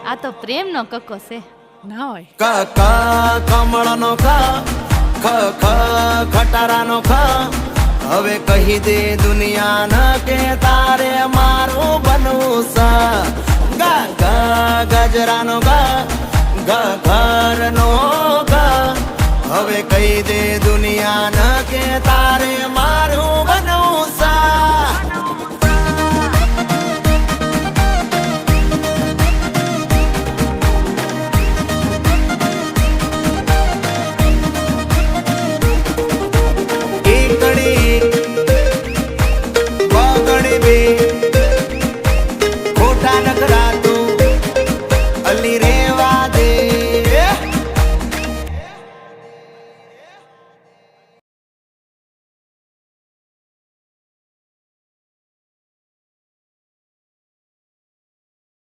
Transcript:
આ તો પ્રેમનો કક્કો છે ના હોય. ક ક કમળનો ખ ખ ખ ખટારાનો ખ હવે કહી દે દુનિયાને કે તારે મારું બનવું છે. ગ ગ ગજરાનો ગ ગ ઘરનો ગ હવે કહી દે દુનિયાને કે તારે મારું બનવું છે. ખોટા નખરા તું અલી રે